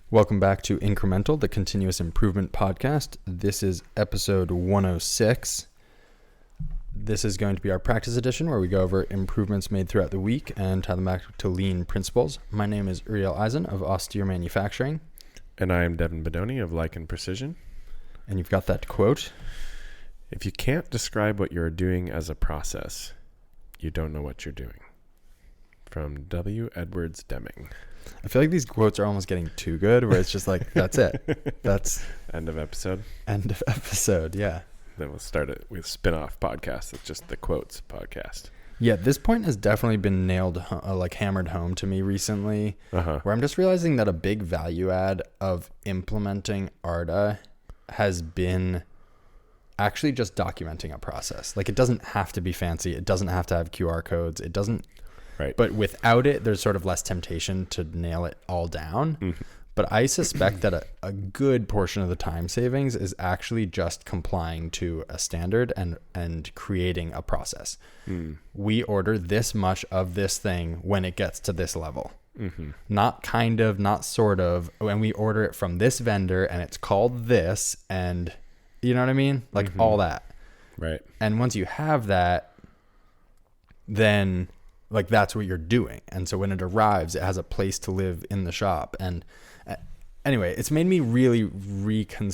Welcome back to Incremental, the continuous improvement podcast. This is episode 106. This is going to be our practice edition where we go over improvements made throughout the week and tie them back to lean principles. My name is Uriel Eisen of Austere Manufacturing. And I am Devin Bedoni of Lichen Precision. And you've got that quote. If you can't describe what you're doing as a process, you don't know what you're doing. From W. Edwards Deming. I feel like these quotes are almost getting too good, where it's just like, that's it. That's end of episode. End of episode, yeah. Then we'll start it with a spin-off podcast. It's just the quotes podcast. Yeah, this point has definitely been nailed, hammered home to me recently, where I'm just realizing that a big value add of implementing Arda has been actually just documenting a process. Like, it doesn't have to be fancy. It doesn't have to have QR codes. It doesn't. Right. But without it, there's sort of less temptation to nail it all down. Mm-hmm. But I suspect that a good portion of the time savings is actually just complying to a standard and creating a process. Mm. We order this much of this thing when it gets to this level. Mm-hmm. Not kind of, not sort of. And we order it from this vendor and it's called this. And you know what I mean? Like all that. Right. And once you have that, then like that's what you're doing. And so when it arrives, it has a place to live in the shop. And anyway, it's made me really kind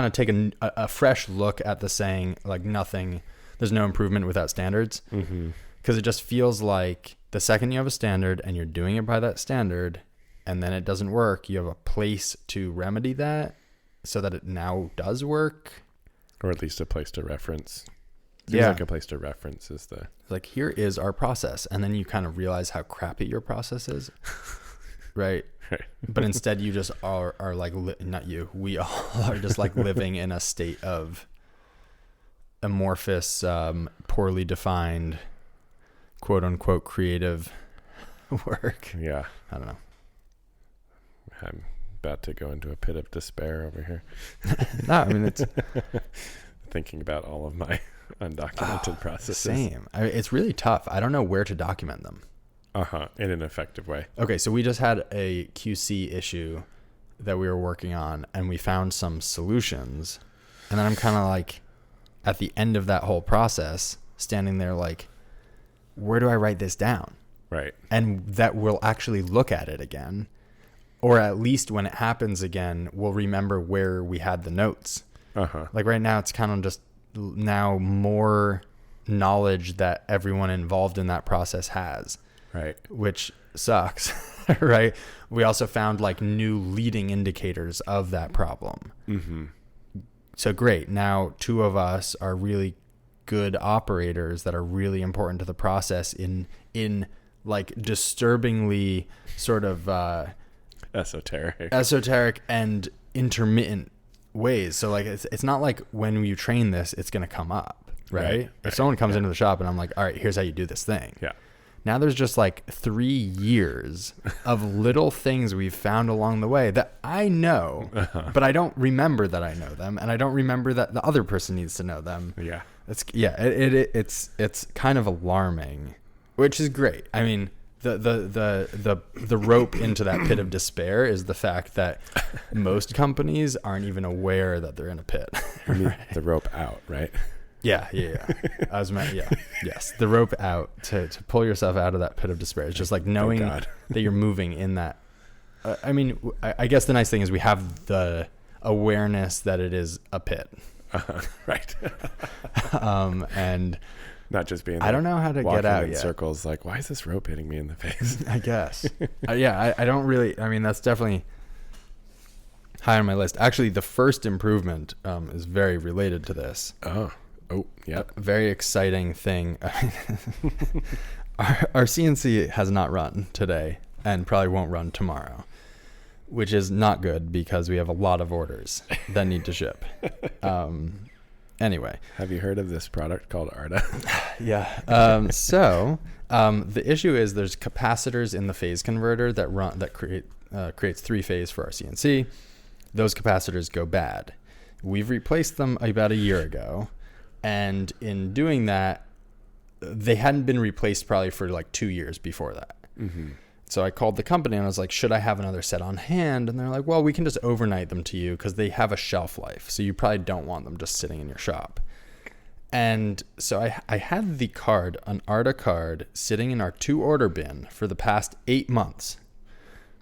of take a fresh look at the saying, like there's no improvement without standards. Because it just feels like the second you have a standard and you're doing it by that standard and then it doesn't work, you have a place to remedy that so that it now does work. Or at least a place to reference. Seems like a place to reference is like, here is our process. And then you kind of realize how crappy your process is. Right. But instead you just are like, not you, we all are just like living in a state of amorphous, poorly defined, quote unquote, creative work. Yeah. I don't know. I'm about to go into a pit of despair over here. No, I mean, it's thinking about all of my undocumented processes. Same. It's really tough. I don't know where to document them. In an effective way. Okay, so we just had a QC issue that we were working on, and we found some solutions. And then I'm kind of like, at the end of that whole process, standing there like, where do I write this down? Right. And that we'll actually look at it again. Or at least when it happens again, we'll remember where we had the notes. Like right now, it's kind of just now more knowledge that everyone involved in that process has. Right. Which sucks, right? We also found like new leading indicators of that problem. Mm-hmm. So great. Now 2 of us are really good operators that are really important to the process in like disturbingly sort of esoteric and intermittent ways. So like it's not like when you train this it's going to come up, right? If someone comes into the shop and I'm like, all right, here's how you do this thing. Yeah. Now there's just like 3 years of little things we've found along the way that I know, but I don't remember that I know them, and I don't remember that the other person needs to know them. Yeah. It's kind of alarming, which is great. I mean, the rope into that pit of despair is the fact that most companies aren't even aware that they're in a pit. Right? The rope out, right? Yeah. Yes. The rope out to pull yourself out of that pit of despair. It's just like knowing that you're moving in that. I guess the nice thing is we have the awareness that it is a pit. Right. And not just being. I don't know how to get out in yet. Circles. Like, why is this rope hitting me in the face? I guess. I don't really. I mean, that's definitely high on my list. Actually, the first improvement is very related to this. Oh, yeah. Very exciting thing. Our CNC has not run today and probably won't run tomorrow, which is not good because we have a lot of orders that need to ship. Anyway. Have you heard of this product called Arda? Yeah. So the issue is there's capacitors in the phase converter that creates 3-phase for our CNC. Those capacitors go bad. We've replaced them about a year ago. And in doing that, they hadn't been replaced probably for like 2 years before that. Mm-hmm. So I called the company and I was like, should I have another set on hand? And they're like, well, we can just overnight them to you because they have a shelf life. So you probably don't want them just sitting in your shop. And so I had the card, an Arda card, sitting in our 2-order bin for the past 8 months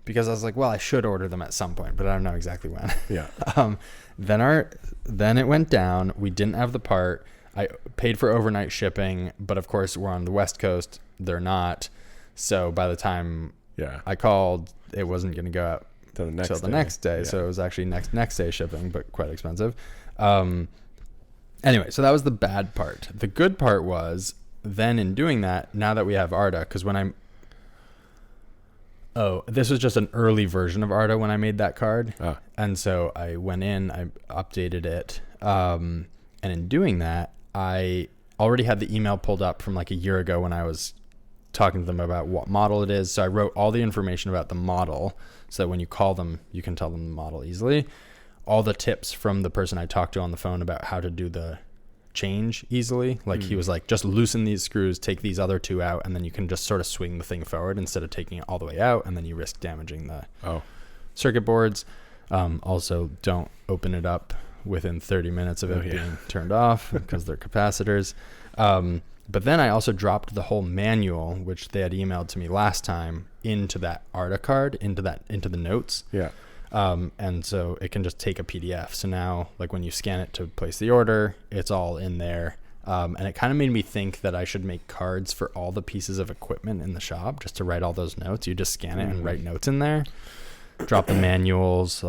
because I was like, well, I should order them at some point, but I don't know exactly when. Yeah. Then it went down. We didn't have the part. I paid for overnight shipping, but of course we're on the West Coast. They're not. So by the time I called, it wasn't going to go out till the next day. Yeah. So it was actually next day shipping, but quite expensive. Anyway, so that was the bad part. The good part was then in doing that, now that we have Arda, because this was just an early version of Arda when I made that card. Oh. And so I went in, I updated it. And in doing that, I already had the email pulled up from like a year ago when I was talking to them about what model it is. So I wrote all the information about the model so that when you call them, you can tell them the model easily. All the tips from the person I talked to on the phone about how to do the change easily. Like he was like, just loosen these screws, take these other 2 out, and then you can just sort of swing the thing forward instead of taking it all the way out, and then you risk damaging the circuit boards. Also, don't open it up within 30 minutes of it being turned off because they're capacitors. But then I also dropped the whole manual, which they had emailed to me last time, into that Arda card, into the notes. Yeah. And so it can just take a PDF. So now, like when you scan it to place the order, it's all in there. And it kind of made me think that I should make cards for all the pieces of equipment in the shop just to write all those notes. You just scan it and write notes in there, drop the manuals,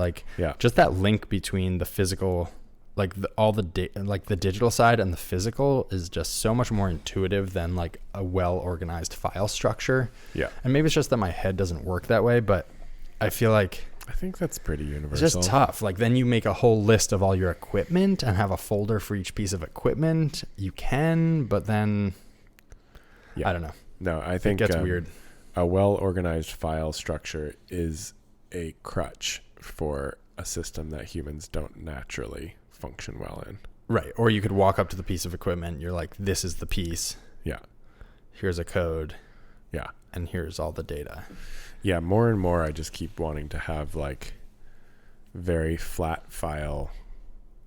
just that link between the physical, like the digital side and the physical is just so much more intuitive than like a well-organized file structure. Yeah. And maybe it's just that my head doesn't work that way, but I feel like I think that's pretty universal. It's just tough. Like then you make a whole list of all your equipment and have a folder for each piece of equipment. You can, but then I don't know. No, I think it gets weird. A well-organized file structure is a crutch for a system that humans don't naturally function well in. Right. Or you could walk up to the piece of equipment. You're like, this is the piece. Yeah. Here's a code. Yeah. And here's all the data. Yeah, more and more I just keep wanting to have like very flat file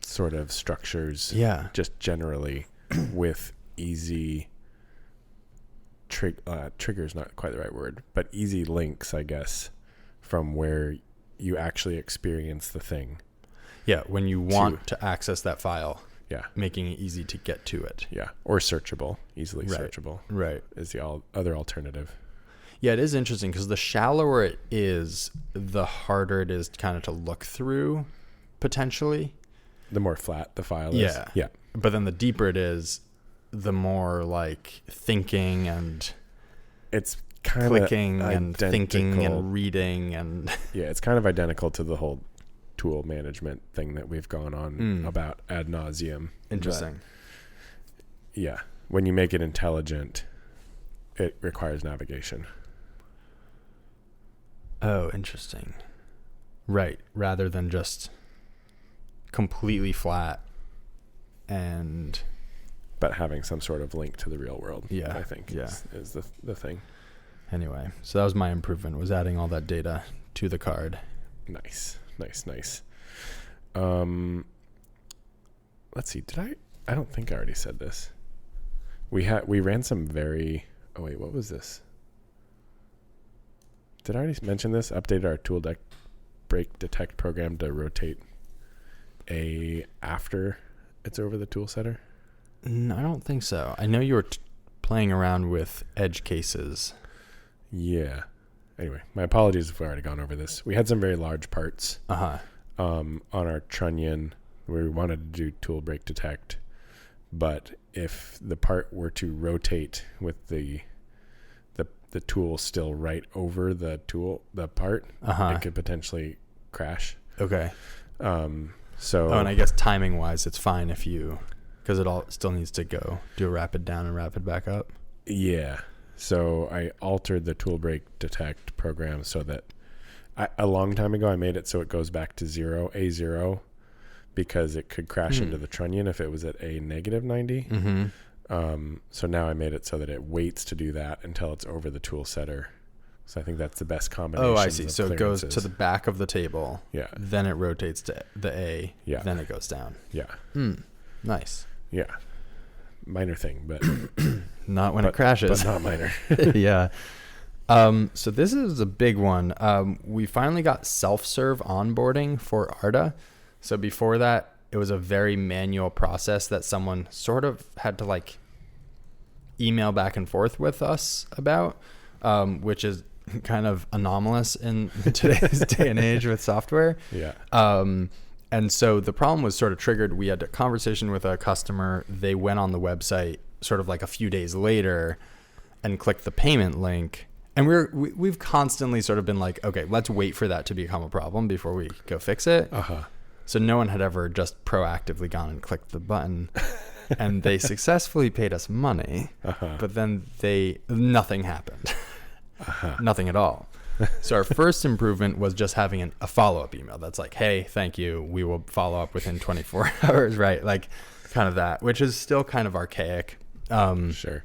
sort of structures. Yeah. Just generally with easy triggers, not quite the right word, but easy links, I guess, from where you actually experience the thing. Yeah, when you want to access that file. Yeah. Making it easy to get to it. Yeah. Or searchable, easily searchable. Right. Is the other alternative. Yeah, it is interesting because the shallower it is, the harder it is kind of to look through, potentially. The more flat the file is. Yeah. Yeah. But then the deeper it is, the more like thinking and it's kind clicking of and thinking and reading and yeah, it's kind of identical to the whole tool management thing that we've gone on about ad nauseum. Interesting. But yeah. When you make it intelligent, it requires navigation. Oh, interesting. Right. Rather than just completely flat but having some sort of link to the real world. Yeah. I think is the thing. Anyway, so that was my improvement, was adding all that data to the card. Nice. Let's see. I don't think I already said this. We ran some what was this? Did I already mention this? Updated our tool break detect program to rotate after it's over the tool setter. No, I don't think so. I know you were playing around with edge cases. Yeah. Anyway, my apologies if we've already gone over this. We had some very large parts on our trunnion where we wanted to do tool break detect, but if the part were to rotate with the tool still right over the part, it could potentially crash. Okay. And I guess timing wise, it's fine because it all still needs to do a rapid down and rapid back up. Yeah. So I altered the tool break detect program so that a long time ago I made it so it goes back to A0, because it could crash into the trunnion if it was at a negative 90. Mm-hmm. So now I made it so that it waits to do that until it's over the tool setter, So I think that's the best combination. Oh, I see. So it goes to the back of the table. Yeah. Then it rotates to the A. Yeah. Then it goes down. Yeah. Nice. Yeah. Minor thing, but not when it crashes. But not minor. Yeah. So this is a big one. We finally got self-serve onboarding for Arda. So before that, it was a very manual process that someone sort of had to like email back and forth with us about, which is kind of anomalous in today's day and age with software. Yeah. And so the problem was sort of triggered. We had a conversation with a customer. They went on the website sort of like a few days later and clicked the payment link. And we've constantly sort of been like, okay, let's wait for that to become a problem before we go fix it. Uh-huh. So no one had ever just proactively gone and clicked the button. And they successfully paid us money. Uh-huh. But then nothing happened. Uh-huh. Nothing at all. So our first improvement was just having a follow-up email that's like, hey, thank you. We will follow up within 24 hours, right? Like kind of that, which is still kind of archaic. Sure.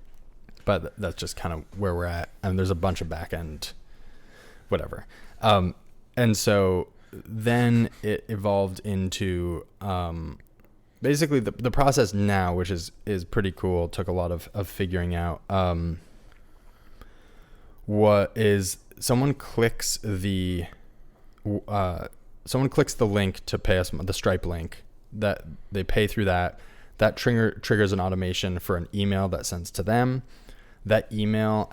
But that's just kind of where we're at. And there's a bunch of back-end whatever. And so then it evolved into basically the process now, which is pretty cool, took a lot of figuring out. What is... Someone clicks the link to pay us, the Stripe link, that they pay through that triggers an automation for an email that sends to them. That email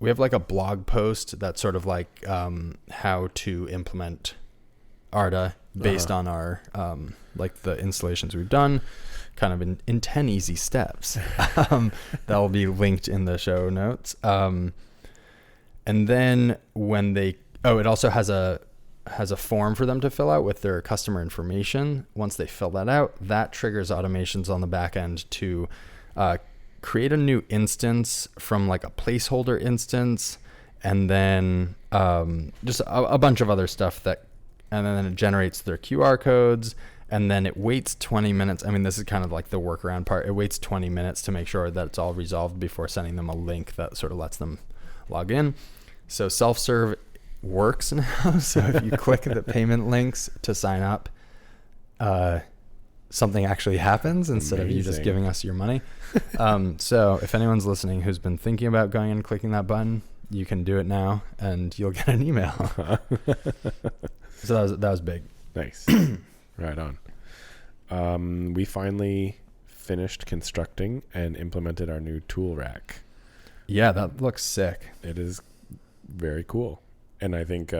we have like a blog post that's sort of like how to implement Arda based on our like the installations we've done, kind of in 10 easy steps. That will be linked in the show notes. And then when it also has a form for them to fill out with their customer information. Once they fill that out, that triggers automations on the back end to create a new instance from like a placeholder instance, and then just a bunch of other stuff and then it generates their QR codes, and then it waits 20 minutes. I mean, this is kind of like the workaround part. It waits 20 minutes to make sure that it's all resolved before sending them a link that sort of lets them log in. So self-serve works now. So if you click the payment links to sign up, something actually happens instead of you just giving us your money. So if anyone's listening who's been thinking about going and clicking that button, you can do it now and you'll get an email. So that was big. Nice. Right on. We finally finished constructing and implemented our new tool rack. Yeah, that looks sick. It is very cool. And I think,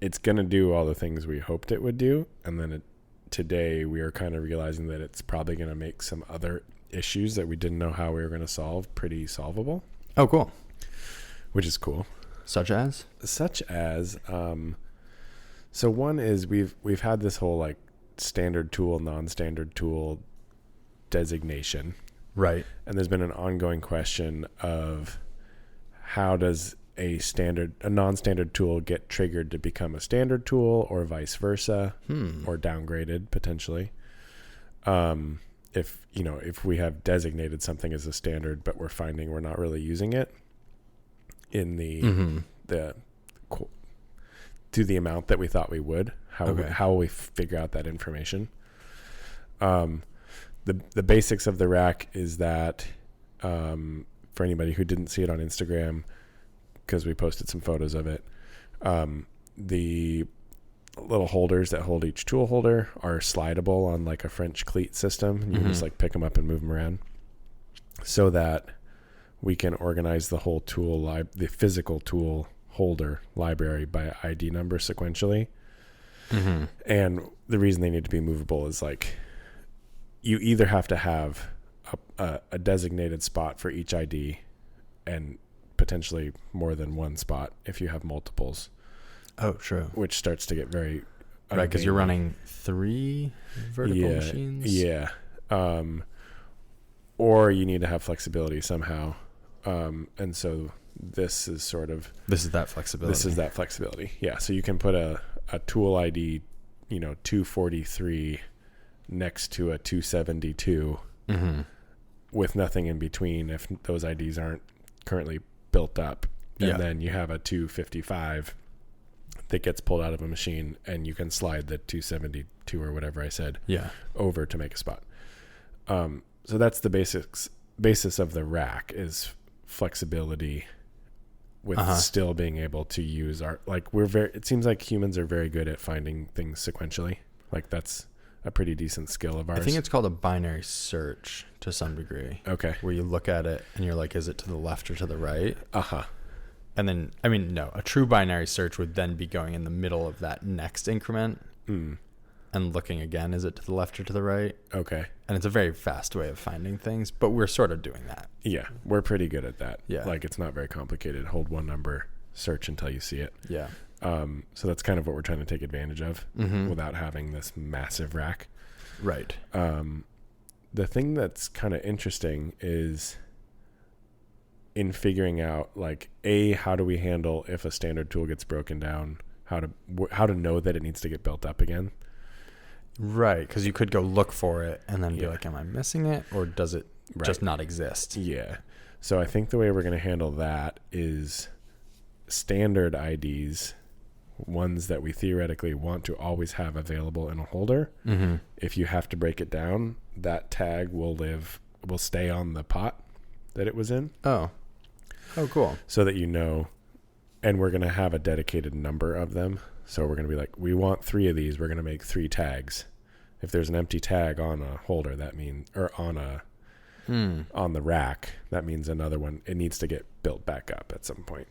it's going to do all the things we hoped it would do. And then today we are kind of realizing that it's probably going to make some other issues that we didn't know how we were going to solve pretty solvable. Oh, cool. Which is cool. Such as? So one is we've had this whole like standard tool, non-standard tool designation. Right. And there's been an ongoing question of how does a non-standard tool get triggered to become a standard tool, or vice versa, or downgraded potentially. If we have designated something as a standard, but we're finding we're not really using it in to the amount that we thought we would, how will we figure out that information? The basics of the rack is that, for anybody who didn't see it on Instagram, because we posted some photos of it, the little holders that hold each tool holder are slidable on like a French-cleat system. You can just like pick them up and move them around, so that we can organize the whole tool, the physical tool holder library by ID number sequentially. Mm-hmm. And the reason they need to be movable is like, you either have to have a designated spot for each ID, and potentially more than one spot if you have multiples. Oh, true. Which starts to get very... Right, because you're running 3 vertical machines? Yeah. Or you need to have flexibility somehow. And so this is that flexibility. Yeah, so you can put a tool ID, 243 next to a 272 with nothing in between if those IDs aren't currently built up, and Yeah. then you have a 255 that gets pulled out of a machine, and you can slide the 272 or whatever I said over to make a spot. So that's the basis of the rack is flexibility with still being able to use our, like, it seems like humans are very good at finding things sequentially. Like, that's a pretty decent skill of ours. I think it's called a binary search to some degree. Okay. Where you look at it and you're like, is it to the left or to the right? And then, I mean, no, a true binary search would then be going in the middle of that next increment and looking again, is it to the left or to the right? Okay. And it's a very fast way of finding things, but we're sort of doing that. Yeah, we're pretty good at that. Yeah. Like, it's not very complicated. Hold one number, search until you see it. Yeah. So that's kind of what we're trying to take advantage of without having this massive rack. Right. The thing that's kind of interesting is in figuring out, like, how do we handle if a standard tool gets broken down, how to know that it needs to get built up again. Right, because you could go look for it and then be like, am I missing it, or does it just not exist? Yeah. So I think the way we're going to handle that is standard IDs, ones that we theoretically want to always have available in a holder. If you have to break it down, that tag will stay on the pot that it was in. Oh, cool. So that you know, and we're going to have a dedicated number of them. So we're going to be like, we want 3 of these. We're going to make 3 tags. If there's an empty tag on a holder, that means, or on the rack, that means another one, it needs to get built back up at some point.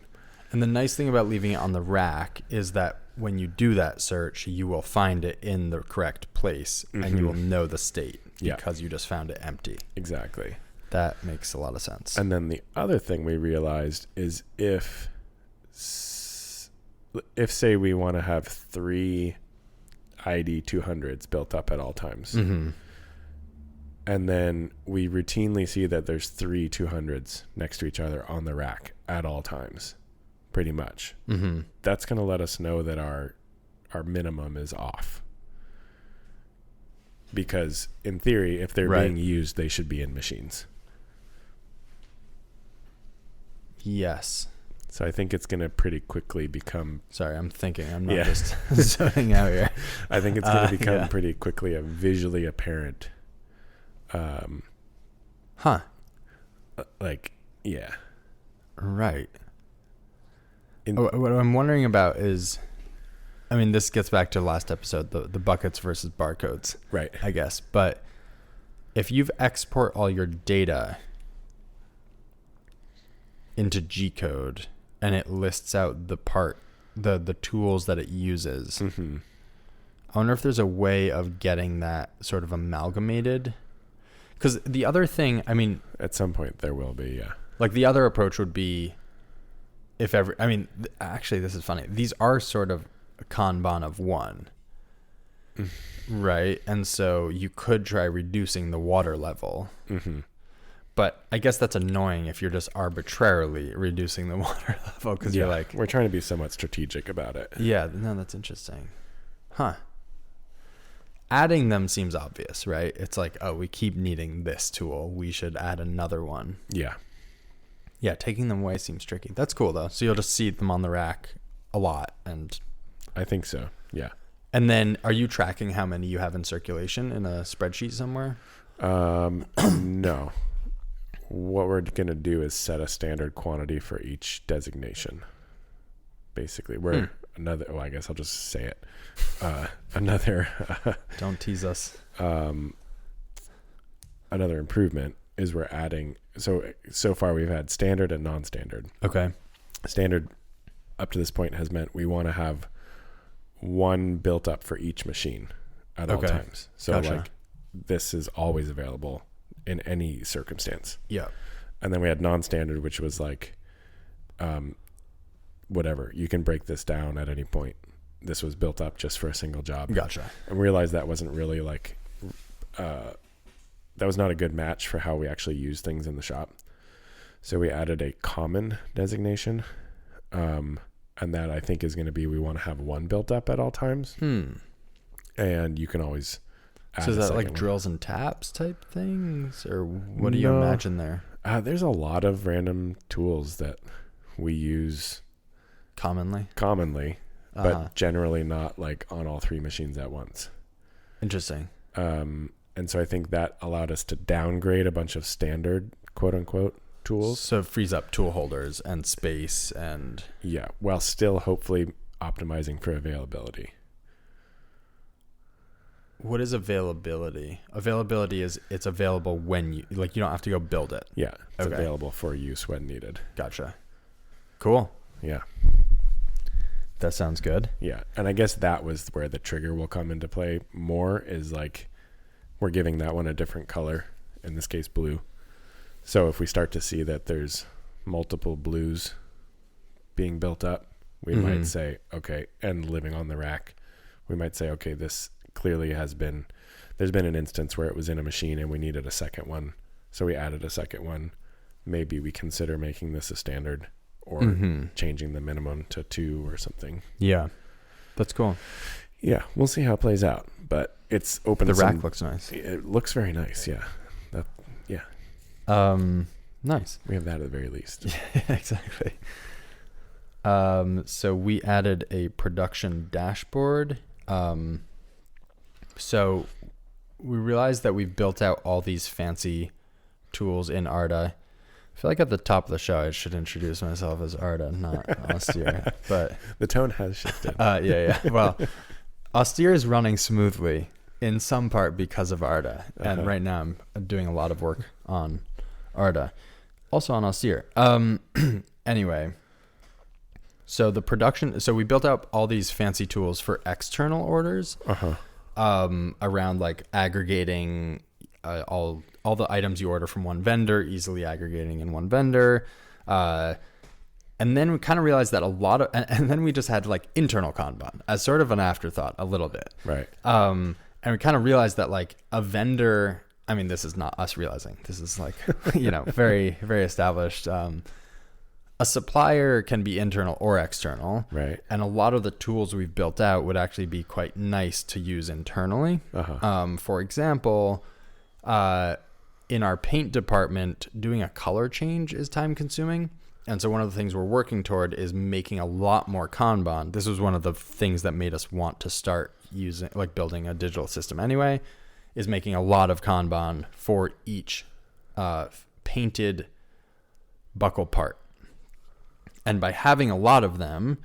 And the nice thing about leaving it on the rack is that when you do that search, you will find it in the correct place and you will know the state because you just found it empty. Exactly. That makes a lot of sense. And then the other thing we realized is if say we want to have 3 ID 200s built up at all times, and then we routinely see that there's 3 200s next to each other on the rack at all times, pretty much. That's going to let us know that our minimum is off. Because in theory, if they're being used, they should be in machines. Yes. So I think it's going to pretty quickly become... Sorry, I'm thinking. I'm not just zoning out here. I think it's going to become pretty quickly a visually apparent... Like, yeah. Right. What I'm wondering about is... I mean, this gets back to last episode, the buckets versus barcodes. Right. I guess. But if you've export all your data into G-code and it lists out the tools that it uses, I wonder if there's a way of getting that sort of amalgamated. Because the other thing, I mean... At some point there will be, yeah. Like, the other approach would be actually, this is funny. These are sort of a Kanban of 1. Right? And so you could try reducing the water level. But I guess that's annoying if you're just arbitrarily reducing the water level because you're like... We're trying to be somewhat strategic about it. Yeah, no, that's interesting. Adding them seems obvious, right? It's like, oh, we keep needing this tool. We should add another one. Yeah. Yeah, taking them away seems tricky. That's cool, though. So you'll just see them on the rack a lot. And I think so, yeah. And then are you tracking how many you have in circulation in a spreadsheet somewhere? No. What we're going to do is set a standard quantity for each designation. Basically, we're I guess I'll just say it. Don't tease us. Another improvement is we're adding, so far we've had standard and non-standard. Okay. Standard up to this point has meant we want to have one built up for each machine at all times. So like this is always available in any circumstance. Yeah. And then we had non-standard, which was like, whatever, you can break this down at any point. This was built up just for a single job. Gotcha. And we realized that wasn't really like, that was not a good match for how we actually use things in the shop. So we added a common designation. And that I think is going to be, we want to have one built up at all times. And you can always add so is that like one. drills and taps type things, or what do you imagine there? There's a lot of random tools that we use commonly, but generally not like on all 3 machines at once. Interesting. And so I think that allowed us to downgrade a bunch of standard quote unquote tools. So it frees up tool holders and space and while still hopefully optimizing for availability. What is availability? Availability is it's available when you don't have to go build it. Yeah, it's available for use when needed. Gotcha. Cool. Yeah. That sounds good. Yeah, and I guess that was where the trigger will come into play more, is like we're giving that one a different color, in this case blue. So if we start to see that there's multiple blues being built up, we might say, okay, and living on the rack, we might say, okay, this clearly there's been an instance where it was in a machine and we needed a second one. So we added a second one. Maybe we consider making this a standard or changing the minimum to 2 or something. Yeah. That's cool. Yeah. We'll see how it plays out, but it's open. The rack looks nice. It looks very nice. Yeah. Nice. We have that at the very least. Yeah, exactly. So we added a production dashboard. So we realized that we've built out all these fancy tools in Arda. I feel like at the top of the show, I should introduce myself as Arda, not Austere. But the tone has shifted. Yeah. Well, Austere is running smoothly in some part because of Arda. And right now I'm doing a lot of work on Arda, also on Austere. Anyway, so we built out all these fancy tools for external orders. Around like aggregating all the items you order from one vendor, easily aggregating in one vendor. And then we kind of realized that and then we just had like internal Kanban as sort of an afterthought a little bit. Right. And we kind of realized that like a vendor, I mean, this is not us realizing, this is like, very, very established. A supplier can be internal or external. Right. And a lot of the tools we've built out would actually be quite nice to use internally. For example, in our paint department, doing a color change is time consuming. And so one of the things we're working toward is making a lot more Kanban. This was one of the things that made us want to start building a digital system anyway, is making a lot of Kanban for each painted buckle part. And by having a lot of them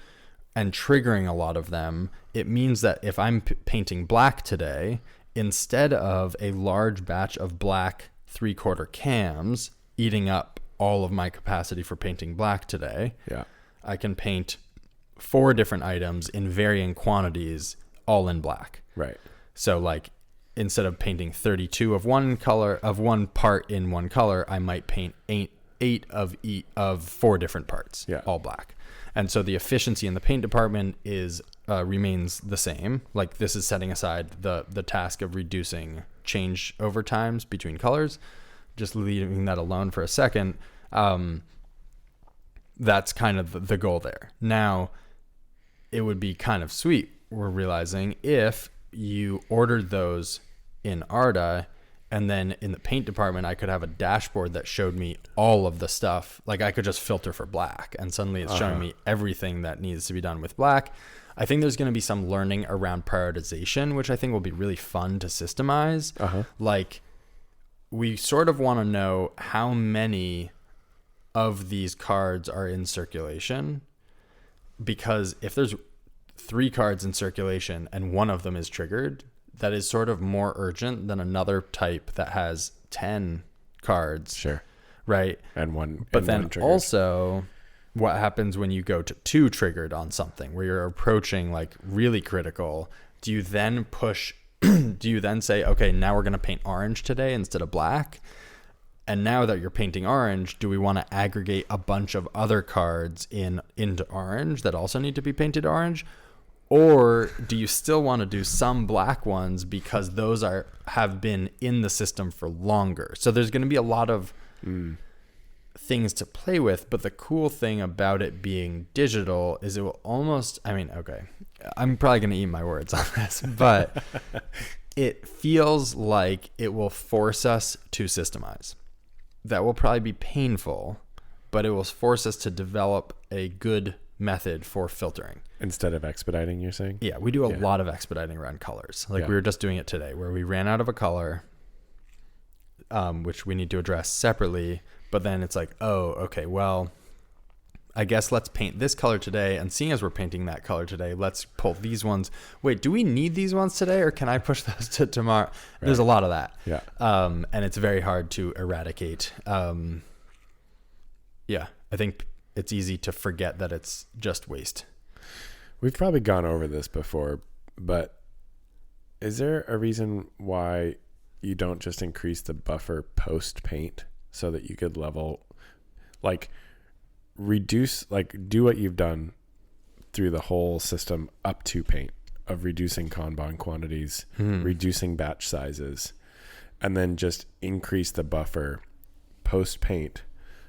and triggering a lot of them, it means that if I'm painting black today, instead of a large batch of black 3/4 cams eating up all of my capacity for painting black today, I can paint 4 different items in varying quantities, all in black. Right. So like instead of painting 32 of one color, of one part in one color, I might paint 8 of 4 different parts, all black. And so the efficiency in the paint department remains the same. Like this is setting aside the task of reducing change over times between colors, just leaving that alone for a second. That's kind of the goal there. Now, it would be kind of sweet, we're realizing, if you ordered those in Arda, and then in the paint department, I could have a dashboard that showed me all of the stuff. Like I could just filter for black and suddenly it's showing me everything that needs to be done with black. I think there's going to be some learning around prioritization, which I think will be really fun to systemize. Like we sort of want to know how many of these cards are in circulation, because if there's 3 cards in circulation and one of them is triggered, that is sort of more urgent than another type that has 10 cards. Sure. Right. And one. But then one also what happens when you go to 2 triggered on something where you're approaching like really critical? Do you then say, okay, now we're going to paint orange today instead of black? And now that you're painting orange, do we want to aggregate a bunch of other cards into orange that also need to be painted orange? Or do you still want to do some black ones because those have been in the system for longer? So there's going to be a lot of things to play with, but the cool thing about it being digital is it will almost, I'm probably going to eat my words on this, but it feels like it will force us to systemize. That will probably be painful, but it will force us to develop a good method for filtering. Instead of expediting, you're saying? Yeah, we do a lot of expediting around colors. Like we were just doing it today where we ran out of a color, which we need to address separately. But then it's like, oh, okay, well, I guess let's paint this color today. And seeing as we're painting that color today, let's pull these ones. Wait, do we need these ones today or can I push those to tomorrow? Right. There's a lot of that. Yeah. And it's very hard to eradicate. Yeah, I think it's easy to forget that it's just waste. We've probably gone over this before, but is there a reason why you don't just increase the buffer post paint so that you could level, like reduce, like do what you've done through the whole system up to paint of reducing Kanban quantities, reducing batch sizes, and then just increase the buffer post paint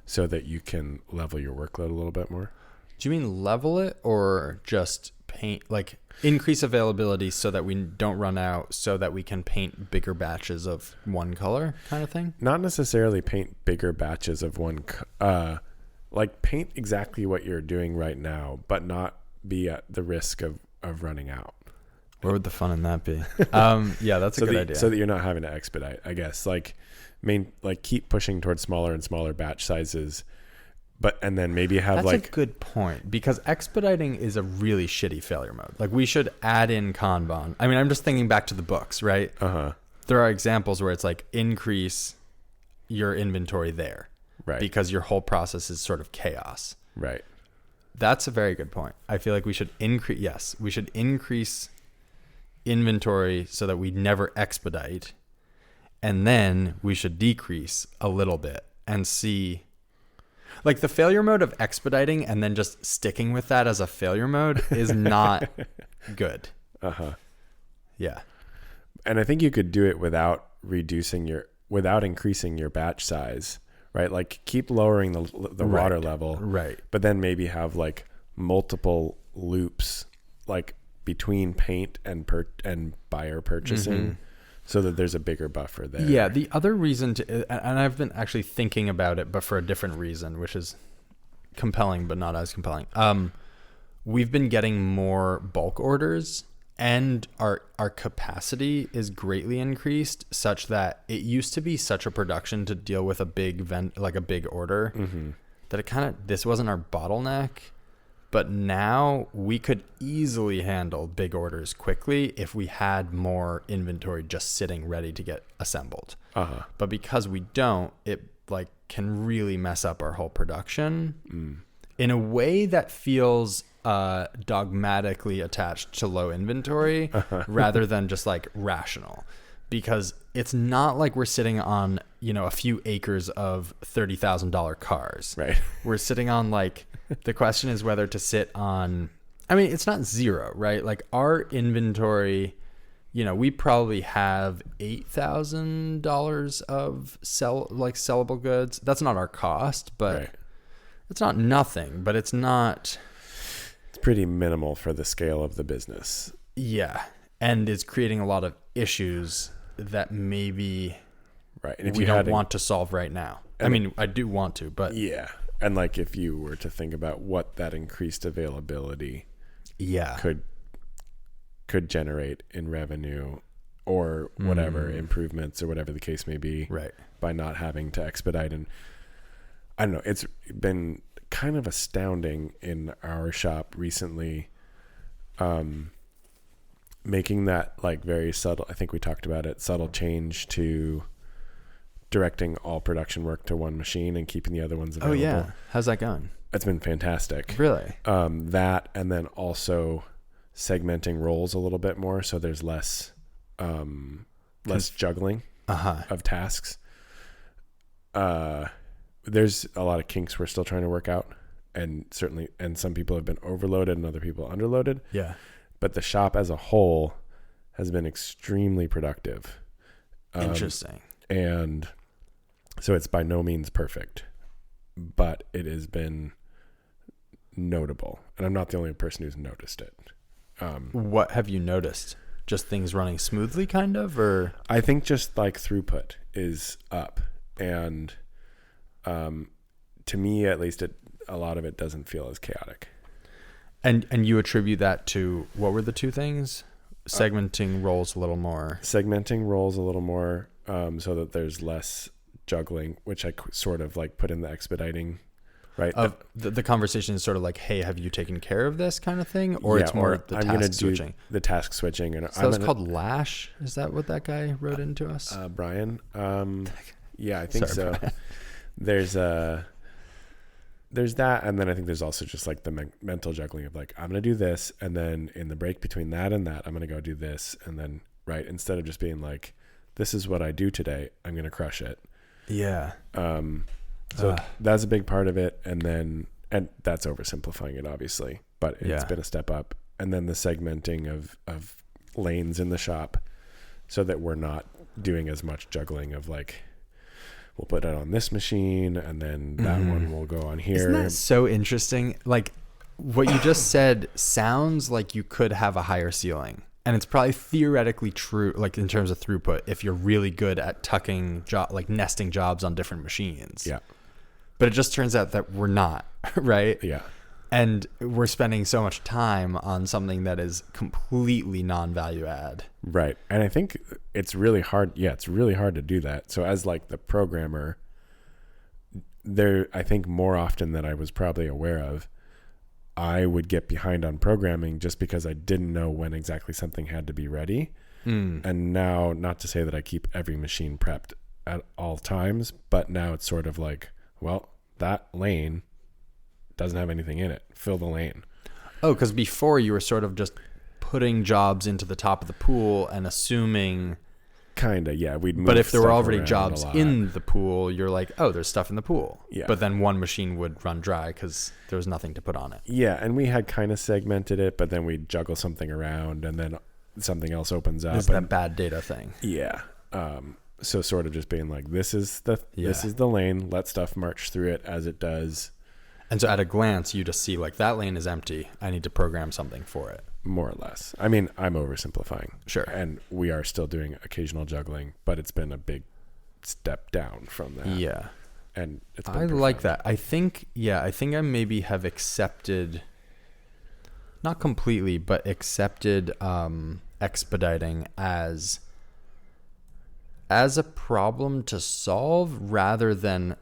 so that you can level your workload a little bit more? Do you mean level it or just paint, like increase availability so that we don't run out, so that we can paint bigger batches of one color kind of thing? Not necessarily paint bigger batches of one, like paint exactly what you're doing right now, but not be at the risk of running out. Where would the fun in that be? Yeah, that's a good idea. So that you're not having to expedite, I guess. Like keep pushing towards smaller and smaller batch sizes, and then maybe have That's a good point, because expediting is a really shitty failure mode. Like we should add in Kanban. I mean, I'm just thinking back to the books, right? There are examples where it's like increase your inventory there, right? Because your whole process is sort of chaos, right? That's a very good point. I feel like we should increase. Yes, we should increase inventory so that we never expedite. And then we should decrease a little bit and see, like the failure mode of expediting and then just sticking with that as a failure mode is not good. Yeah. And I think you could do it without increasing your batch size, right? Like keep lowering the water level, right? But then maybe have like multiple loops, like between paint and buyer purchasing. So that there's a bigger buffer there. Yeah, the other reason and I've been actually thinking about it, but for a different reason, which is compelling, but not as compelling. We've been getting more bulk orders, and our capacity is greatly increased, such that it used to be such a production to deal with a big like a big order, that this wasn't our bottleneck. But now we could easily handle big orders quickly if we had more inventory just sitting ready to get assembled. But because we don't, it like can really mess up our whole production in a way that feels dogmatically attached to low inventory rather than just like rational. Because it's not like we're sitting on, a few acres of $30,000 cars. Right. We're sitting on like, the question is whether to sit on, I mean, it's not zero, right? Like our inventory, we probably have $8,000 of sellable goods. That's not our cost, but it's not nothing, but it's pretty minimal for the scale of the business. Yeah. And it's creating a lot of issues that maybe and if we don't want to solve right now. I mean, I do want to, but yeah. And like if you were to think about what that increased availability could generate in revenue or whatever improvements or whatever the case may be, by not having to expedite. And I don't know, it's been kind of astounding in our shop recently, making that like very subtle, I think we talked about it, subtle change to directing all production work to one machine and keeping the other ones available. Oh yeah. How's that going? It's been fantastic. Really? That, and then also segmenting roles a little bit more. So there's less juggling of tasks. There's a lot of kinks we're still trying to work out, and some people have been overloaded and other people underloaded. Yeah. But the shop as a whole has been extremely productive. Interesting. And so it's by no means perfect, but it has been notable. And I'm not the only person who's noticed it. What have you noticed? Just things running smoothly kind of, or? I think just like throughput is up, and to me, at least, a lot of it doesn't feel as chaotic. And you attribute that to, what were the two things? Segmenting roles a little more. Segmenting roles a little more, so that there's less juggling, which I sort of like put in the expediting, right? The conversation is sort of like, hey, have you taken care of this kind of thing? Or it's more the task switching? The task switching. And so it's called Lash? Is that what that guy wrote into us? Brian? Yeah, I think so. Brian. There's that, and then I think there's also just like the mental juggling of like, I'm going to do this, and then in the break between that and that, I'm going to go do this, and then, right, instead of just being like, this is what I do today, I'm going to crush it. Yeah. So that's a big part of it, and that's oversimplifying it, obviously, but it's been a step up. And then the segmenting of lanes in the shop so that we're not doing as much juggling of like, we'll put it on this machine, and then that one will go on here. Isn't that so interesting? Like, what you just said sounds like you could have a higher ceiling. And it's probably theoretically true, like in terms of throughput, if you're really good at tucking, like nesting jobs on different machines. Yeah. But it just turns out that we're not, right? Yeah. And we're spending so much time on something that is completely non-value add. Right. And I think it's really hard. Yeah, it's really hard to do that. So as like the programmer, I think more often than I was probably aware of, I would get behind on programming just because I didn't know when exactly something had to be ready. And now, not to say that I keep every machine prepped at all times, but now it's sort of like, well, that lane doesn't have anything in it. Fill the lane. Oh, because before you were sort of just putting jobs into the top of the pool and assuming... Kind of, yeah. But if there were already jobs in the pool, you're like, oh, there's stuff in the pool. Yeah. But then one machine would run dry because there was nothing to put on it. Yeah, and we had kind of segmented it, but then we'd juggle something around, and then something else opens up. It's that bad data thing. Yeah. So sort of just being like, this is the lane. Let stuff march through it as it does. And so at a glance, you just see like that lane is empty. I need to program something for it. More or less. I mean, I'm oversimplifying. Sure. And we are still doing occasional juggling, but it's been a big step down from that. Yeah. And it's been I profound. like that. I think I maybe have accepted, not completely, but accepted expediting as a problem to solve rather than,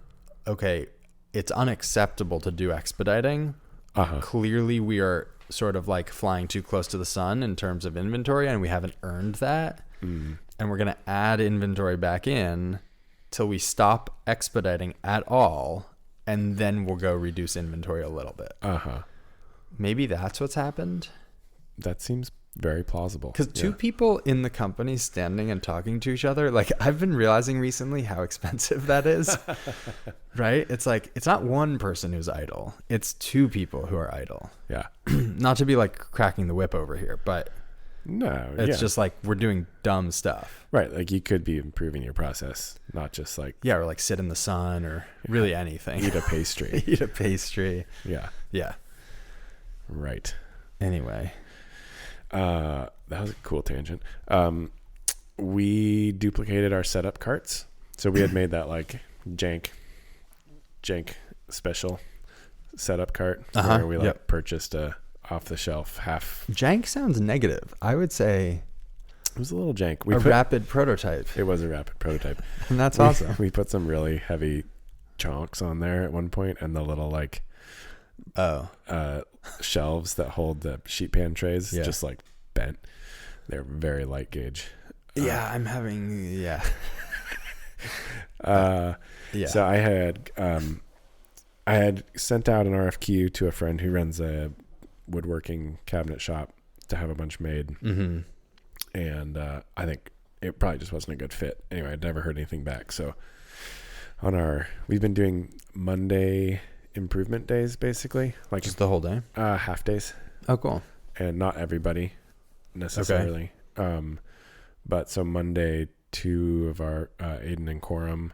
okay, it's unacceptable to do expediting. Clearly we are sort of like flying too close to the sun in terms of inventory, and we haven't earned that. And we're going to add inventory back in till we stop expediting at all, and then we'll go reduce inventory a little bit. Maybe that's what's happened. That seems very plausible. Because two people in the company standing and talking to each other, like I've been realizing recently how expensive that is. Right? It's like, it's not one person who's idle. It's two people who are idle. Yeah. Not to be like cracking the whip over here, but no, it's just like we're doing dumb stuff. Right. Like you could be improving your process, not just like... Yeah, or like sit in the sun or really anything. Eat a pastry. Eat a pastry. Yeah. Yeah. Right. Anyway. That was a cool tangent. We duplicated our setup carts. So we had made that like jank special setup cart where we purchased a off the shelf half. Jank sounds negative. I would say it was a little jank. Rapid prototype. It was a rapid prototype. And that's awesome. We put some really heavy chunks on there at one point, and the little like shelves that hold the sheet pan trays just like bent. They're very light gauge. I'm having So I had sent out an RFQ to a friend who runs a woodworking cabinet shop to have a bunch made. And I think it probably just wasn't a good fit. Anyway, I'd never heard anything back. So we've been doing Monday improvement days, basically, like just the whole day, half days. Oh, cool. And not everybody necessarily. Okay. But so Monday, two of our Aiden and Quorum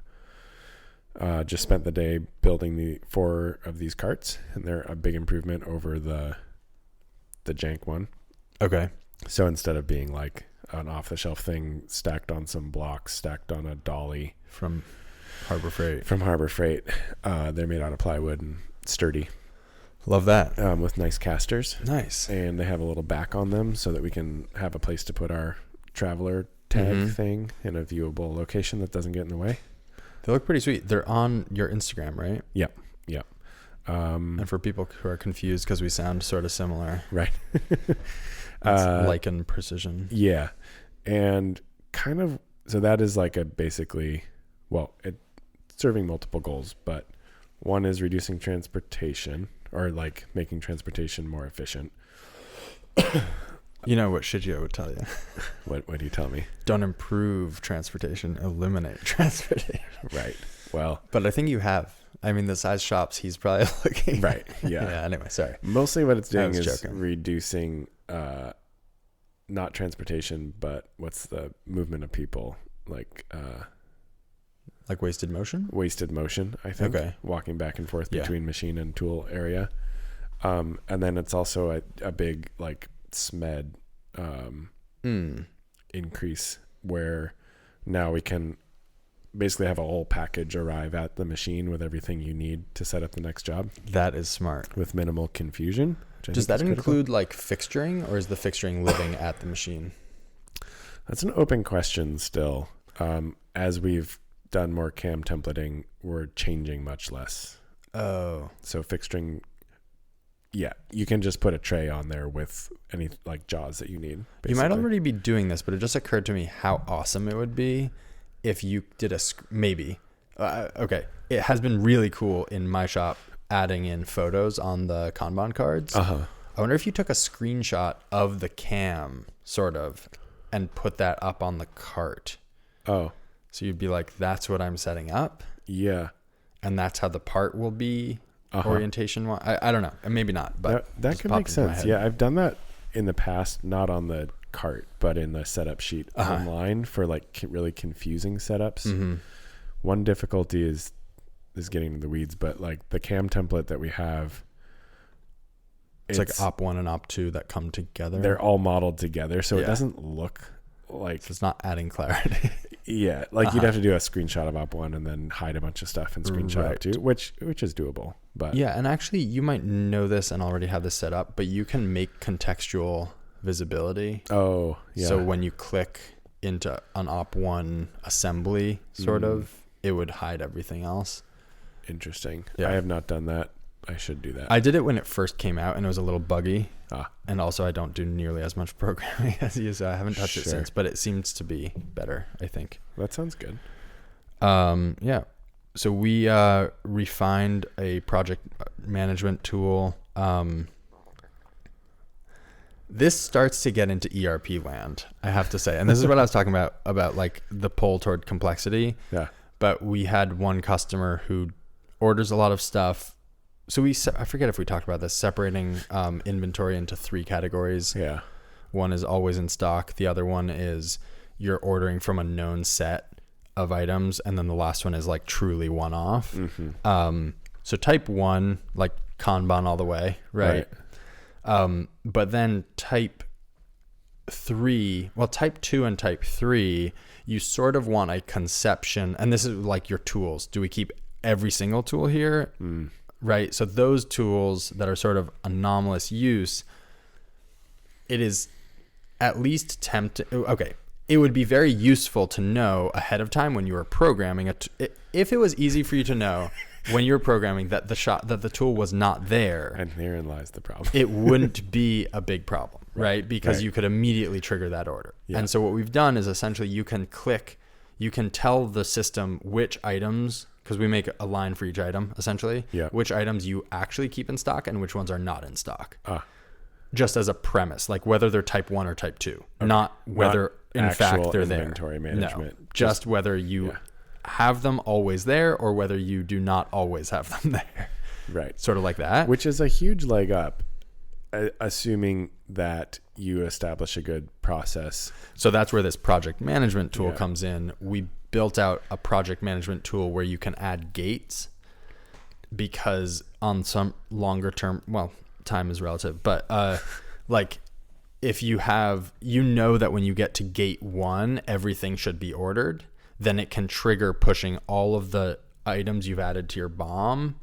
just spent the day building the 4 of these carts, and they're a big improvement over the jank one. Okay. So instead of being like an off the shelf thing stacked on some blocks, stacked on a dolly Harbor Freight. From Harbor Freight. They're made out of plywood and sturdy. Love that. With nice casters. Nice. And they have a little back on them so that we can have a place to put our traveler tag thing in a viewable location that doesn't get in the way. They look pretty sweet. They're on your Instagram, right? Yep. And for people who are confused because we sound sort of similar. Right. Lycan Precision. Yeah. And kind of, so that is like a basically, well, it's serving multiple goals, but one is reducing transportation or like making transportation more efficient. You know what Shigio would tell you. What do you tell me? Don't improve transportation, eliminate transportation. Right. Well, but I think you have. I mean, the size shops he's probably looking. Right. Yeah. Yeah. Anyway, sorry. Mostly what it's doing is joking. reducing, not transportation, but what's the movement of people, like wasted motion? Wasted motion, I think. Okay. Walking back and forth between machine and tool area. And then it's also a big like SMED increase where now we can basically have a whole package arrive at the machine with everything you need to set up the next job. That is smart. With minimal confusion. Does that include like fixturing, or is the fixturing living at the machine? That's an open question still. As we've done more CAM templating, we're changing much less. Oh. So fixturing, yeah, you can just put a tray on there with any like jaws that you need. Basically. You might already be doing this, but it just occurred to me how awesome it would be if you did okay. It has been really cool in my shop adding in photos on the Kanban cards. I wonder if you took a screenshot of the cam sort of and put that up on the cart. Oh. So you'd be like, that's what I'm setting up. Yeah. And that's how the part will be orientation. I don't know. Maybe not, but that could make sense. Yeah. I've done that in the past, not on the cart, but in the setup sheet online for like really confusing setups. One difficulty is getting into the weeds, but like the cam template that we have, it's like op 1 and op 2 that come together. They're all modeled together, so it doesn't look like, so it's not adding clarity. Yeah, like you'd have to do a screenshot of op 1 and then hide a bunch of stuff and screenshot op 2, which is doable. But yeah, and actually you might know this and already have this set up, but you can make contextual visibility. Oh, yeah. So when you click into an op 1 assembly sort of, it would hide everything else. Interesting. Yeah. I have not done that. I should do that. I did it when it first came out and it was a little buggy. And also I don't do nearly as much programming as you, so I haven't touched it since, but it seems to be better, I think. That sounds good. Yeah. So we refined a project management tool. This starts to get into ERP land, I have to say. And this is what I was talking about like the pull toward complexity. Yeah. But we had one customer who orders a lot of stuff. So I forget if we talked about this, separating inventory into 3 categories. Yeah. One is always in stock. The other one is you're ordering from a known set of items. And then the last one is like truly one-off. So type 1, like Kanban all the way, right? But then type 2 and type 3, you sort of want a conception. And this is like your tools. Do we keep every single tool here? Right. So those tools that are sort of anomalous use, it is at least tempting. Okay. It would be very useful to know ahead of time when you were programming if it was easy for you to know when you're programming that the tool was not there. And therein lies the problem. It wouldn't be a big problem, right? Because you could immediately trigger that order. Yeah. And so what we've done is essentially you can tell the system which items, because we make a line for each item, essentially, which items you actually keep in stock and which ones are not in stock. Just as a premise, like whether they're type 1 or type 2, not whether in fact they're there. Inventory management. No, just whether you have them always there or whether you do not always have them there. Right. Sort of like that. Which is a huge leg up, assuming that you establish a good process. So that's where this project management tool comes in. We built out a project management tool where you can add gates, because on some longer term, well, time is relative, but like if you have, that when you get to gate 1, everything should be ordered. then it can trigger pushing all of the items you've added to your BOM.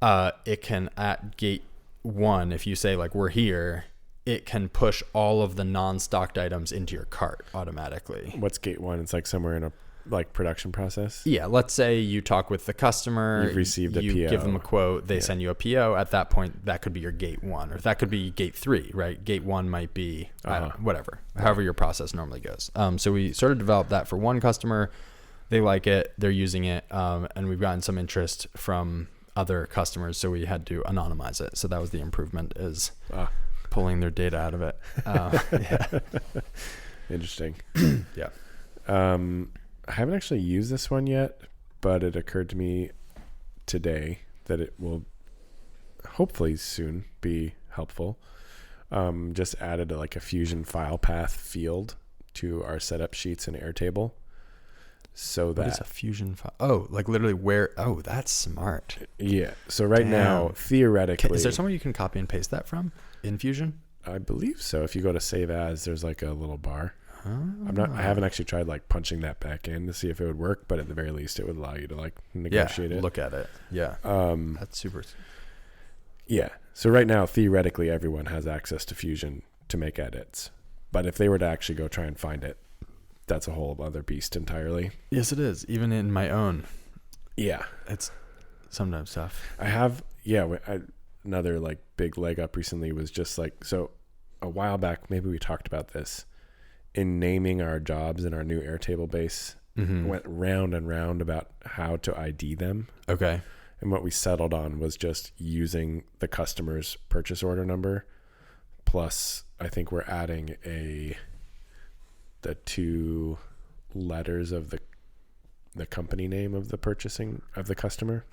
It can, at gate 1, if you say like we're here, it can push all of the non-stocked items into your cart automatically. What's gate 1? It's like somewhere in a like production process. Yeah, let's say you talk with the customer, you've received a PO, you give them a quote, they send you a PO. At that point, that could be your gate 1, or that could be gate 3, right? Gate 1 might be whatever, however your process normally goes. So we sort of developed that for one customer. They like it, they're using it, and we've gotten some interest from other customers, so we had to anonymize it. So that was the improvement, is pulling their data out of it. Yeah. Interesting. Yeah. I haven't actually used this one yet, but it occurred to me today that it will hopefully soon be helpful. Just added like a Fusion file path field to our setup sheets in Airtable. So what is a Fusion file? Oh, like literally where? Oh, that's smart. Yeah. So right now, theoretically, is there somewhere you can copy and paste that from in Fusion? I believe so. If you go to save as, there's like a little bar. I haven't actually tried like punching that back in to see if it would work, but at the very least it would allow you to like negotiate it. Look at it. Yeah. That's super. Yeah. So right now, theoretically, everyone has access to Fusion to make edits. But if they were to actually go try and find it, that's a whole other beast entirely. Yes, it is. Even in my own. Yeah. It's sometimes tough. I have, another like big leg up recently was just like, so a while back, maybe we talked about this. In naming our jobs in our new Airtable base, went round and round about how to ID them. Okay. And what we settled on was just using the customer's purchase order number. Plus, I think we're adding the 2 letters of the company name of the purchasing of the customer.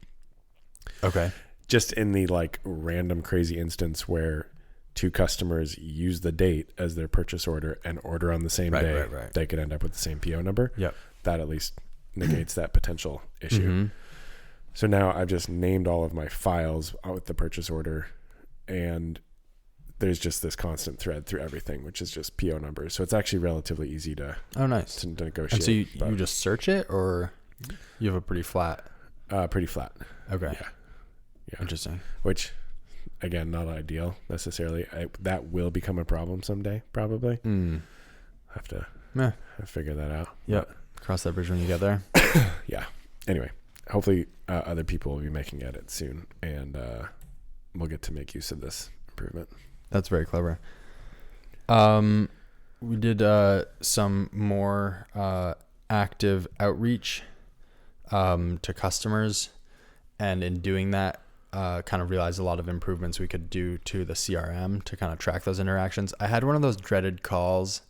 Okay. Just in the like random crazy instance where 2 customers use the date as their purchase order and order on the same day, they could end up with the same PO number. Yep. That at least negates that potential issue. So now I've just named all of my files out with the purchase order, and there's just this constant thread through everything, which is just PO numbers. So it's actually relatively easy to to negotiate. And so you just search it, or you have a pretty flat? Pretty flat. Okay. Yeah. Interesting. Which, again, not ideal necessarily. That will become a problem someday, probably. Have to figure that out. Yep. Cross that bridge when you get there. Yeah. Anyway, hopefully other people will be making edits soon, and we'll get to make use of this improvement. That's very clever. We did some more active outreach to customers, and in doing that, kind of realized a lot of improvements we could do to the CRM to kind of track those interactions. I had one of those dreaded calls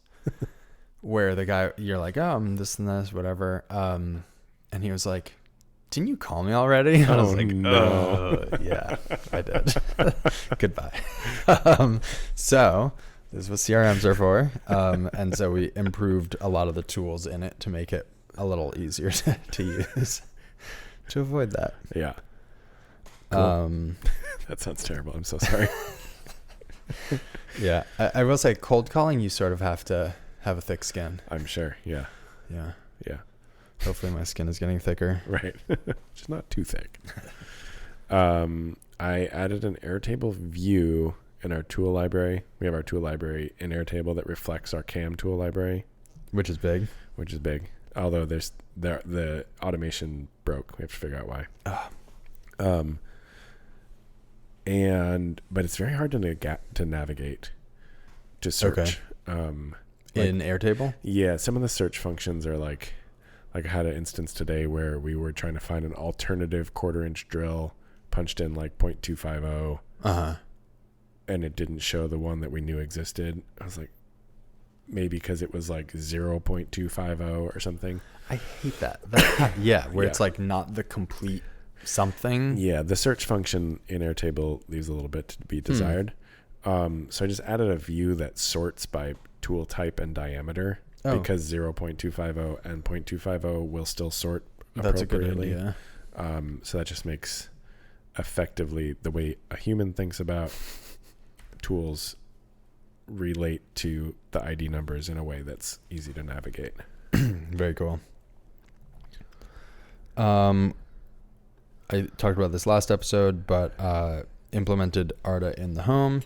where the guy, you're like, this and this, whatever. And he was like, didn't you call me already? I was like, no. Yeah, I did. Goodbye. So this is what CRMs are for. And so we improved a lot of the tools in it to make it a little easier to use to avoid that. Yeah. Cool. That sounds terrible. I'm so sorry. Yeah. I will say cold calling, you sort of have to have a thick skin. I'm sure. Yeah. Yeah. Yeah. Hopefully my skin is getting thicker. Right. Just not too thick. I added an Airtable view in our tool library. We have our tool library in Airtable that reflects our CAM tool library. Which is big. Although the automation broke. We have to figure out why. But it's very hard to navigate to search. Okay. In Airtable? Yeah. Some of the search functions are like I had an instance today where we were trying to find an alternative 1/4-inch drill, punched in like 0.250. And it didn't show the one that we knew existed. I was like, maybe because it was like 0.250 or something. I hate that. It's like not the complete something. Yeah, the search function in Airtable leaves a little bit to be desired. So I just added a view that sorts by tool type and diameter. Because 0.250 and 0.250 will still sort appropriately. That's a good idea. So that just makes effectively the way a human thinks about tools relate to the ID numbers in a way that's easy to navigate. Very cool. I talked about this last episode, but implemented Arda in the home,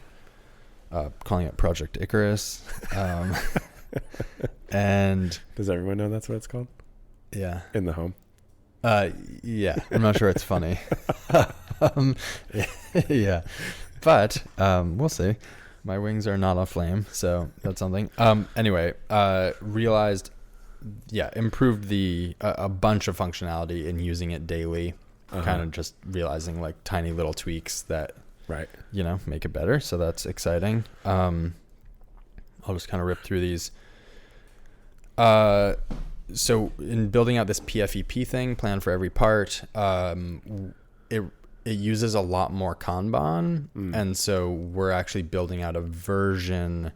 calling it Project Icarus. And does everyone know that's what it's called? Yeah. In the home? Yeah. I'm not sure it's funny. Yeah. But we'll see. My wings are not aflame, so that's something. Anyway, realized, improved a bunch of functionality in using it daily. Kind of just realizing like tiny little tweaks that, right, make it better. So that's exciting. I'll just kind of rip through these. So in building out this PFEP thing, plan for every part, it uses a lot more Kanban. And so we're actually building out a version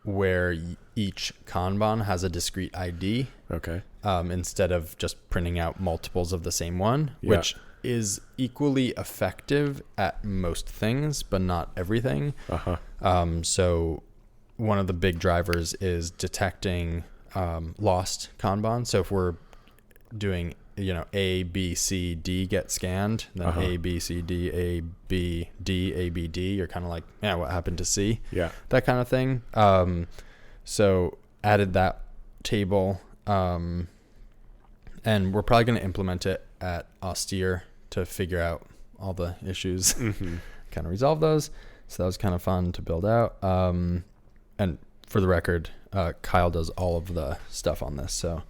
where each Kanban has a discrete ID. Okay. Instead of just printing out multiples of the same one, which is equally effective at most things, but not everything. So one of the big drivers is detecting lost Kanban. So if we're doing, A, B, C, D get scanned, then A, B, C, D, A, B, D, A, B, D, you're kind of like, what happened to C? Yeah. That kind of thing. So added that table, and we're probably going to implement it at Austere to figure out all the issues, kind of resolve those. So that was kind of fun to build out. And for the record, Kyle does all of the stuff on this, so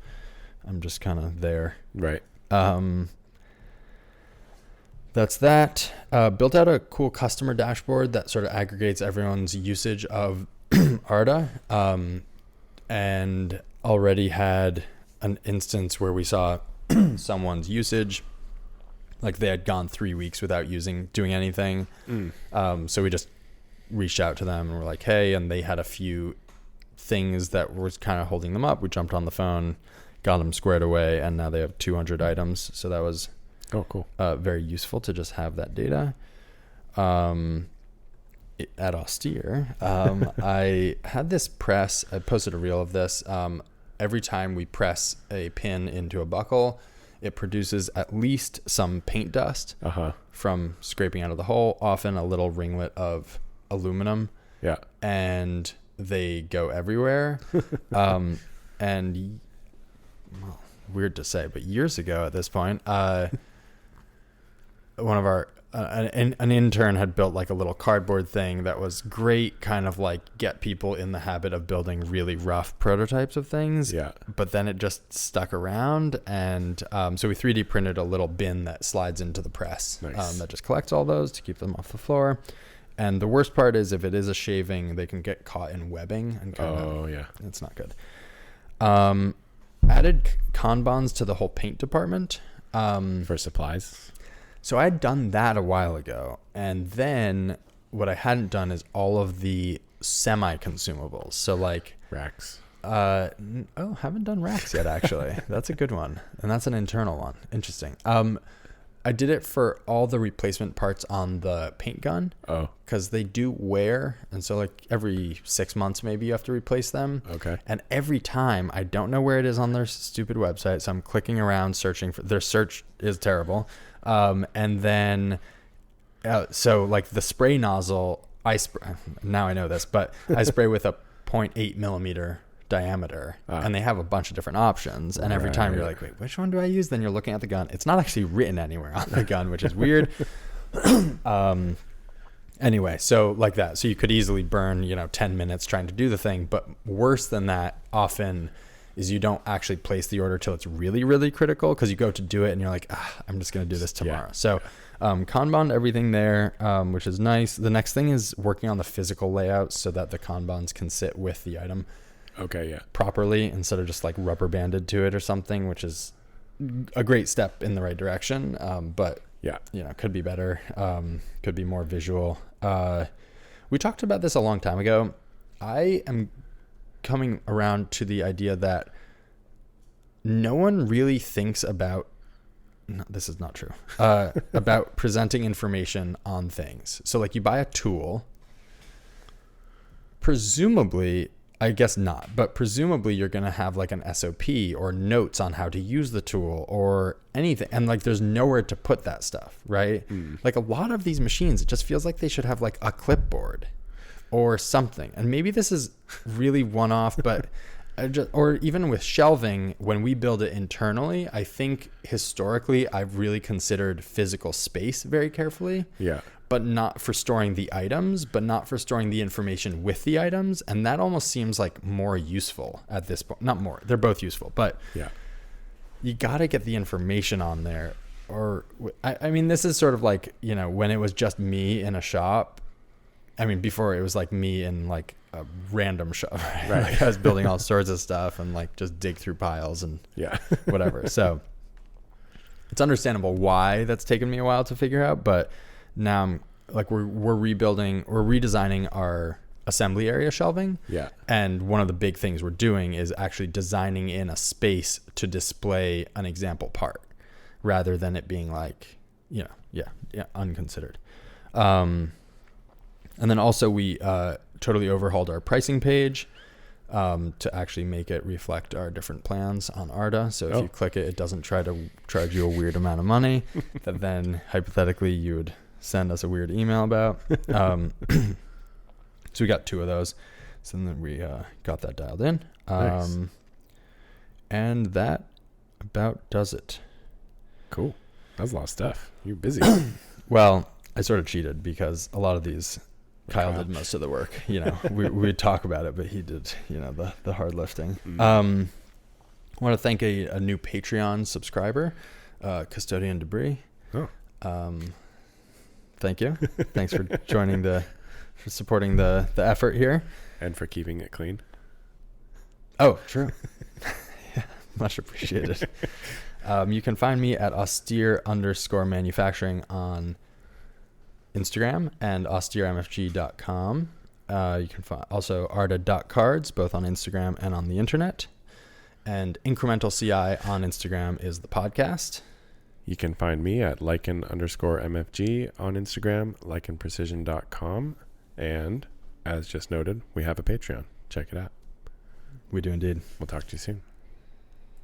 I'm just kind of there. Right. That's that. Built out a cool customer dashboard that sort of aggregates everyone's usage of Arda, and already had an instance where we saw someone's usage, like they had gone 3 weeks without doing anything. So we just reached out to them and we're like, hey, and they had a few things that was kind of holding them up. We jumped on the phone, got them squared away, and now they have 200 items. So that was cool. Very useful to just have that data. At Austere, I had this press. I posted a reel of this. Every time we press a pin into a buckle, it produces at least some paint dust from scraping out of the hole, often a little ringlet of aluminum. Yeah. And they go everywhere. And weird to say, but years ago at this point, one of our an intern had built like a little cardboard thing that was great, kind of like get people in the habit of building really rough prototypes of things. Yeah. But then it just stuck around, and so we 3D printed a little bin that slides into the press. Nice. That just collects all those to keep them off the floor. And the worst part is if it is a shaving, they can get caught in webbing and it's not good. Added Kanbans to the whole paint department. For supplies. So I had done that a while ago, and then what I hadn't done is all of the semi-consumables. So like racks. Haven't done racks yet, actually. That's a good one, and that's an internal one. Interesting. I did it for all the replacement parts on the paint gun. Because they do wear, and so like every 6 months maybe you have to replace them. Okay. And every time I don't know where it is on their stupid website, so I'm clicking around searching for their search is terrible. And then so like the spray nozzle, now I know this, but I spray with a 0.8 millimeter diameter, and they have a bunch of different options, and every time you're like, wait, which one do I use? Then you're looking at the gun, it's not actually written anywhere on the gun, which is weird. Anyway, so like that, so you could easily burn 10 minutes trying to do the thing, but worse than that often is you don't actually place the order till it's really, really critical, because you go to do it and you're like, I'm just going to do this tomorrow. Yeah. So Kanban everything there, which is nice. The next thing is working on the physical layout so that the Kanbans can sit with the item properly, instead of just like rubber banded to it or something, which is a great step in the right direction. But could be better, could be more visual. We talked about this a long time ago. I am coming around to the idea that no one really thinks about, no, this is not true, about presenting information on things. So like you buy a tool, presumably I guess not, but presumably you're going to have like an SOP or notes on how to use the tool or anything. And like, there's nowhere to put that stuff, right? Like a lot of these machines, it just feels like they should have like a clipboard or something. And maybe this is really one-off, but or even with shelving, when we build it internally, I think historically I've really considered physical space very carefully. Yeah. But not for storing the items, but not for storing the information with the items. And that almost seems like more useful at this point. Not more, they're both useful, but yeah, you got to get the information on there. Or, I mean, this is sort of like, you know, when it was just me in a shop. I mean, before it was like me in like a random shop, right? Like I was building all sorts of stuff and like just dig through piles and whatever. So it's understandable why that's taken me a while to figure out, but now I'm like we're redesigning our assembly area shelving. Yeah. And one of the big things we're doing is actually designing in a space to display an example part rather than it being like, you know, unconsidered. And then also we totally overhauled our pricing page to actually make it reflect our different plans on Arda. So if you click it, it doesn't try to charge you a weird amount of money that then hypothetically you would send us a weird email about. So we got 2 of those. So then we got that dialed in. Nice. And that about does it. Cool. That was a lot of stuff. You're busy. Well, I sort of cheated because a lot of these Kyle did most of the work. You know, we'd talk about it, but he did, you know, the hard lifting. I want to thank a new Patreon subscriber, Custodian Debris. Thank you. Thanks for joining for supporting the effort here. And for keeping it clean. Oh, true. Yeah, much appreciated. You can find me at austere_manufacturing on Instagram and austeremfg.com. You can find also arda.cards, both on Instagram and on the internet. And Incremental CI on Instagram is the podcast. You can find me at lichen_MFG on Instagram, lichenprecision.com. And as just noted, we have a Patreon. Check it out. We do indeed. We'll talk to you soon.